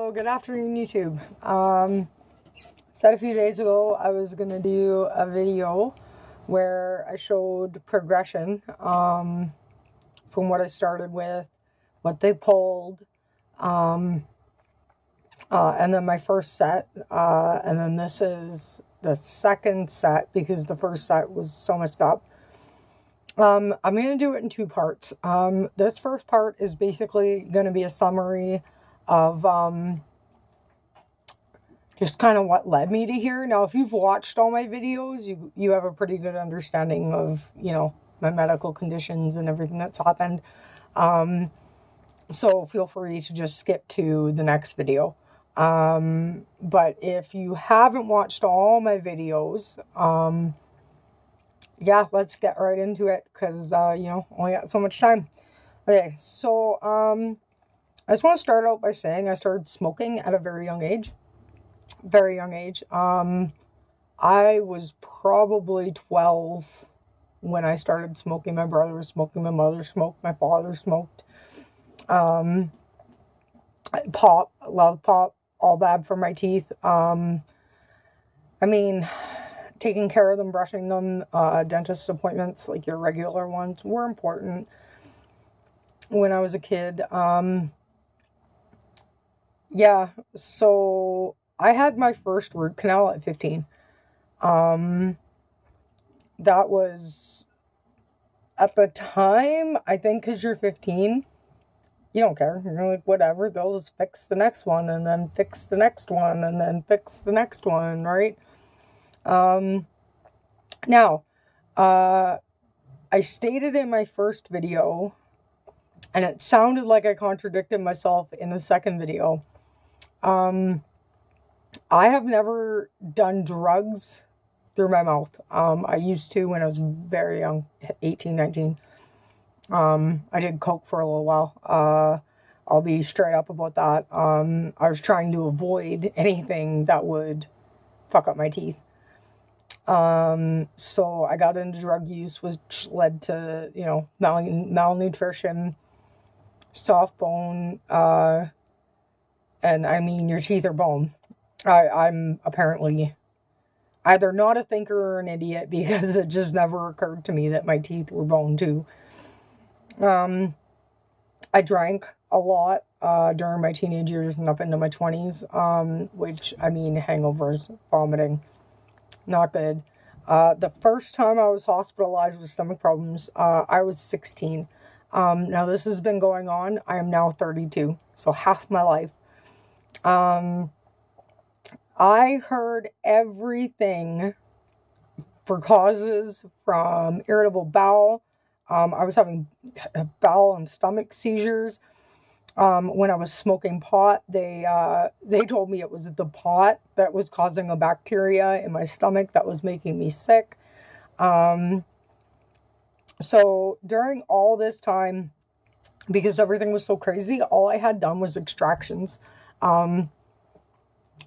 Hello, good afternoon, YouTube. Said a few days ago I was gonna do a video where I showed progression from what I started with, what they pulled, and then my first set, and then this is the second set because the first set was so messed up. I'm going to do it in two parts. This first part is basically going to be a summary of just kind of what led me to here. Now, if you've watched all my videos, you have a pretty good understanding of, my medical conditions and everything that's happened. So feel free to just skip to the next video. But if you haven't watched all my videos, yeah, let's get right into it because, only got so much time. Okay, so I just want to start out by saying I started smoking at a very young age. Very young age. I was probably 12 when I started smoking. My brother was smoking, my mother smoked, my father smoked. Pop, love pop, all bad for my teeth. Taking care of them, brushing them, dentist appointments, like your regular ones, were important when I was a kid. Yeah, so I had my first root canal at 15. That was, at the time, I think because you're 15, you don't care. You're like, whatever, they'll just fix the next one, and then fix the next one, and then fix the next one, right? Now, I stated in my first video, and it sounded like I contradicted myself in the second video. I have never done drugs through my mouth. I used to when I was very young, 18, 19. I did coke for a little while. I'll be straight up about that. I was trying to avoid anything that would fuck up my teeth. So I got into drug use, which led to, malnutrition, soft bone, and I mean, your teeth are bone. I'm apparently either not a thinker or an idiot because it just never occurred to me that my teeth were bone too. I drank a lot, during my teenage years and up into my 20s, which, hangovers, vomiting. Not good. The first time I was hospitalized with stomach problems, I was 16. Now this has been going on. I am now 32, so half my life. I heard everything for causes from irritable bowel. I was having bowel and stomach seizures. When I was smoking pot, they told me it was the pot that was causing a bacteria in my stomach that was making me sick. So during all this time, because everything was so crazy, all I had done was extractions.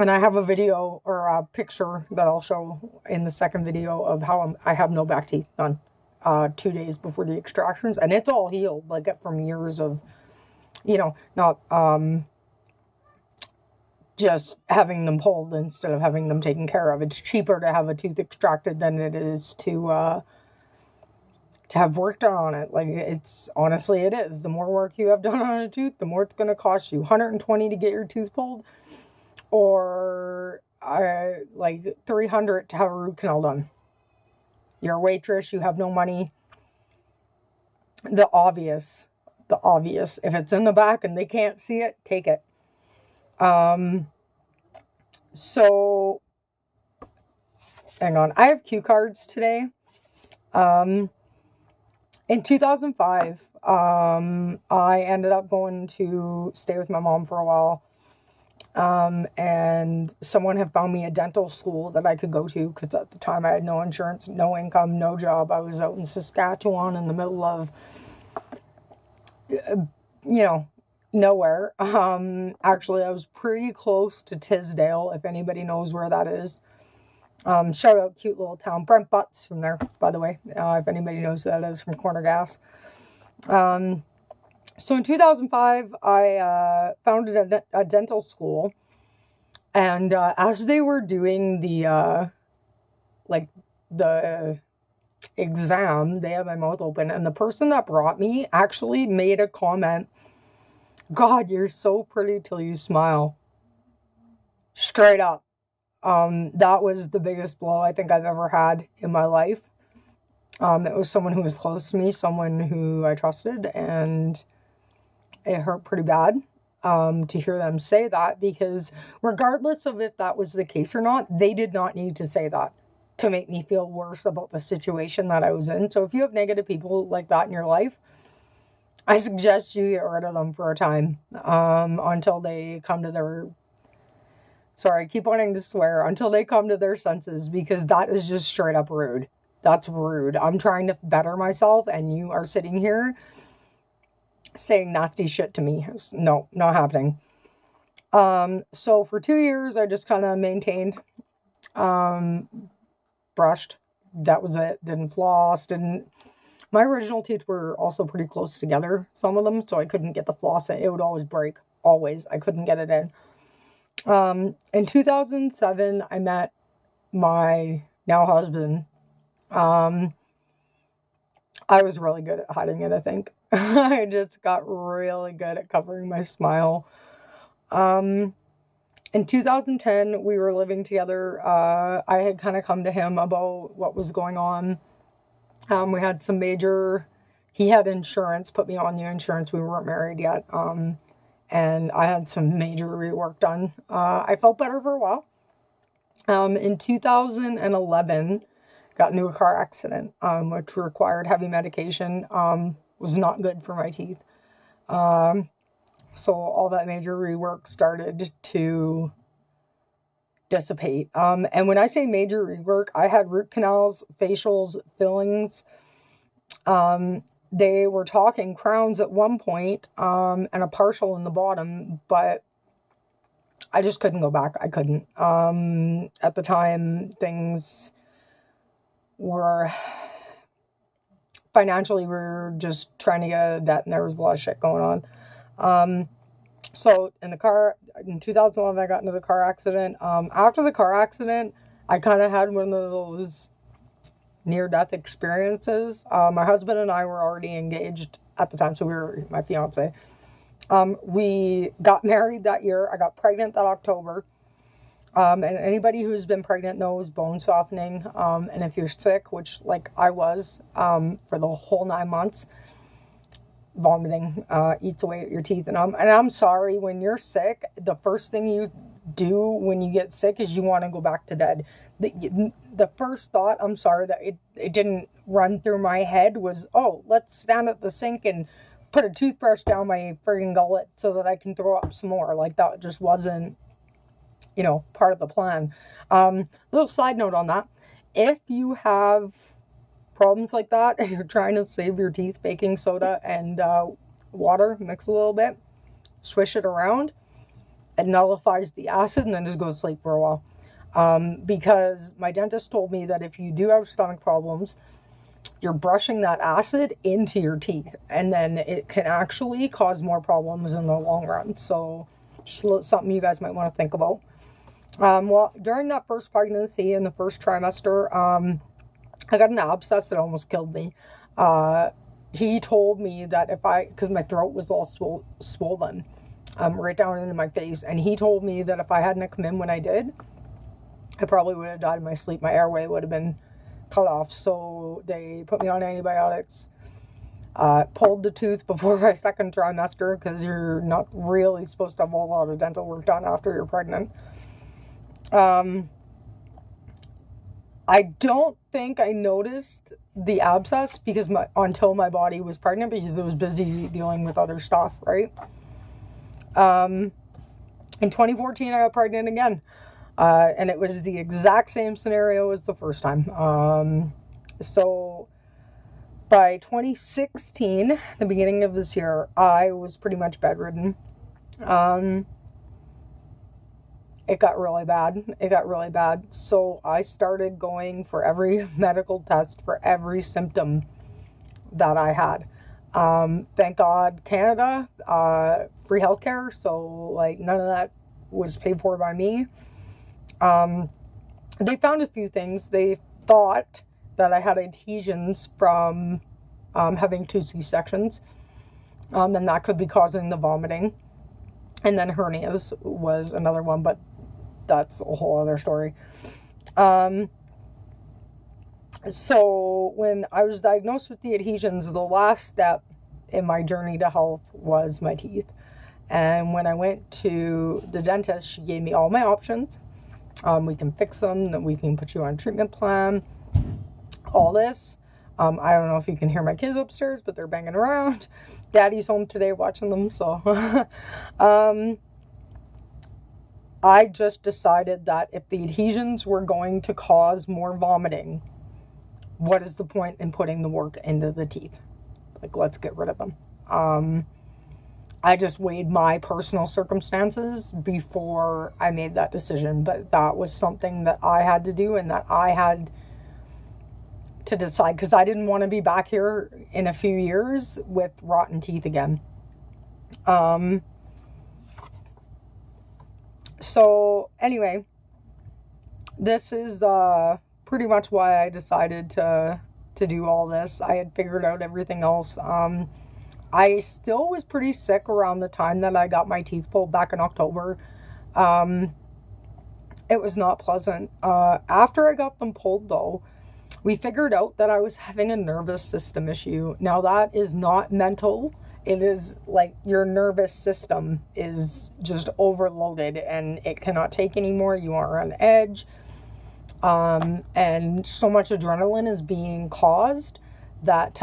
And I have a video or a picture that I'll show in the second video of how I have no back teeth done 2 days before the extractions. And it's all healed, like from years of, not just having them pulled instead of having them taken care of. It's cheaper to have a tooth extracted than it is to have work done on it. Like, it's, honestly, it is. The more work you have done on a tooth, the more it's going to cost you. $120 to get your tooth pulled, or like $300 to have a root canal done. You're a waitress, you have no money. The obvious. If it's in the back and they can't see it, take it. So, hang on. I have cue cards today. In 2005, I ended up going to stay with my mom for a while. And someone had found me a dental school that I could go to because at the time I had no insurance, no income, no job. I was out in Saskatchewan in the middle of, nowhere. Actually, I was pretty close to Tisdale, if anybody knows where that is. Shout out, cute little town. Brent Butts from there, by the way, if anybody knows who that is, from Corner Gas. So in 2005, I founded a dental school, and as they were doing like the exam, they had my mouth open, and the person that brought me actually made a comment, "God, you're so pretty till you smile." Straight up. That was the biggest blow I think I've ever had in my life. It was someone who was close to me, someone who I trusted, and it hurt pretty bad to hear them say that, because regardless of if that was the case or not, they did not need to say that to make me feel worse about the situation that I was in. So if you have negative people like that in your life, I suggest you get rid of them for a time until they come to their... Sorry, I keep wanting to swear. Until they come to their senses, because that is just straight up rude. That's rude. I'm trying to better myself, and you are sitting here saying nasty shit to me. No, not happening. So for 2 years, I just kind of maintained, brushed. That was it. Didn't floss, didn't... My original teeth were also pretty close together, some of them, so I couldn't get the floss in. It would always break. Always. I couldn't get it in. In 2007, I met my now husband. I was really good at hiding it, I think. I just got really good at covering my smile. In 2010, we were living together. I had kind of come to him about what was going on. We had some major... He had insurance, put me on the insurance. We weren't married yet. And I had some major rework done. I felt better for a while. In 2011, got into a car accident, which required heavy medication, was not good for my teeth. So all that major rework started to dissipate. And when I say major rework, I had root canals, facials, fillings. They were talking crowns at one point, and a partial in the bottom, but I just couldn't go back. I couldn't. At the time, things were... Financially, we were just trying to get out of debt, and there was a lot of shit going on. So in 2011, I got into the car accident. After the car accident, I kind of had one of those near-death experiences. My husband and I were already engaged at the time, so we were my fiance. We got married that year. I got pregnant that October. And anybody who's been pregnant knows bone softening. And if you're sick, which like I was, for the whole 9 months, vomiting eats away at your teeth. And I'm sorry, when you're sick, the first thing you do when you get sick is you want to go back to bed. The first thought, I'm sorry that it didn't run through my head, was, oh, let's stand at the sink and put a toothbrush down my friggin' gullet so that I can throw up some more. Like, that just wasn't, part of the plan. Little side note on that. If you have problems like that and you're trying to save your teeth, baking soda and water, mix a little bit, swish it around, it nullifies the acid, and then just go to sleep for a while. Because my dentist told me that if you do have stomach problems, you're brushing that acid into your teeth, and then it can actually cause more problems in the long run. So just something you guys might want to think about. Well, during that first pregnancy, in the first trimester, I got an abscess that almost killed me. He told me that because my throat was all swollen, right down into my face, and he told me that if I hadn't come in when I did, I probably would have died in my sleep. My airway would have been cut off. So they put me on antibiotics, pulled the tooth before my second trimester, because you're not really supposed to have a whole lot of dental work done after you're pregnant. I don't think I noticed the abscess until my body was pregnant, because it was busy dealing with other stuff, right? In 2014, I got pregnant again. And it was the exact same scenario as the first time. So by 2016, the beginning of this year, I was pretty much bedridden. It got really bad. So I started going for every medical test for every symptom that I had. Thank God, Canada, free healthcare, so like none of that was paid for by me. They found a few things. They thought that I had adhesions from having 2 C-sections, and that could be causing the vomiting. And then hernias was another one, but that's a whole other story. So when I was diagnosed with the adhesions, the last step in my journey to health was my teeth. And when I went to the dentist, she gave me all my options. We can fix them, then we can put you on a treatment plan, all this. I don't know if you can hear my kids upstairs, but they're banging around. Daddy's home today watching them, so. I just decided that if the adhesions were going to cause more vomiting, what is the point in putting the work into the teeth? Like, let's get rid of them. I just weighed my personal circumstances before I made that decision, but that was something that I had to do and that I had to decide, because I didn't want to be back here in a few years with rotten teeth again. So anyway, this is pretty much why I decided to do all this. I had figured out everything else. I still was pretty sick around the time that I got my teeth pulled back in October. It was not pleasant. After I got them pulled, though, we figured out that I was having a nervous system issue. Now, that is not mental. It is like your nervous system is just overloaded and it cannot take anymore. You are on edge. And so much adrenaline is being caused that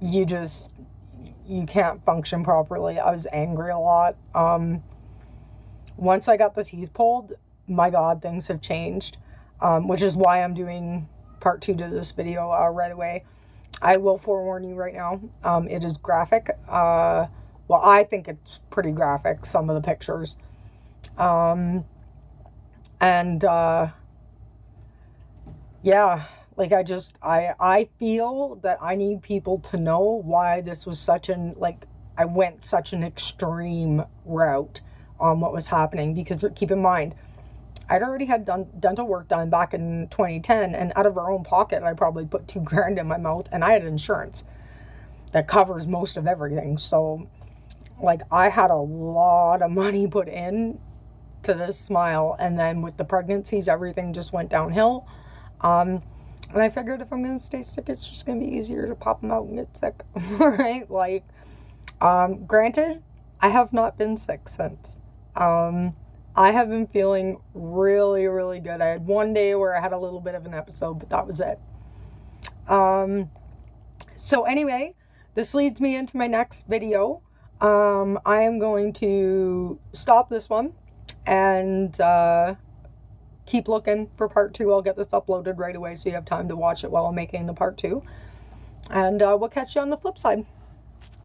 you can't function properly. I was angry a lot. Once I got the teeth pulled, my God, things have changed, which is why I'm doing part 2 to this video right away. I will forewarn you right now, it is graphic. Well, I think it's pretty graphic, some of the pictures. Yeah, like I feel that I need people to know why this was I went such an extreme route on what was happening, because keep in mind, I'd already had done dental work done back in 2010, and out of our own pocket, I probably put $2,000 in my mouth, and I had insurance that covers most of everything. So, like, I had a lot of money put in to this smile, and then with the pregnancies, everything just went downhill. And I figured if I'm going to stay sick, it's just going to be easier to pop them out and get sick, right? Like, granted, I have not been sick since. I have been feeling really, really good. I had one day where I had a little bit of an episode, but that was it. So anyway, this leads me into my next video. I am going to stop this one and keep looking for part 2. I'll get this uploaded right away so you have time to watch it while I'm making the part 2. And we'll catch you on the flip side.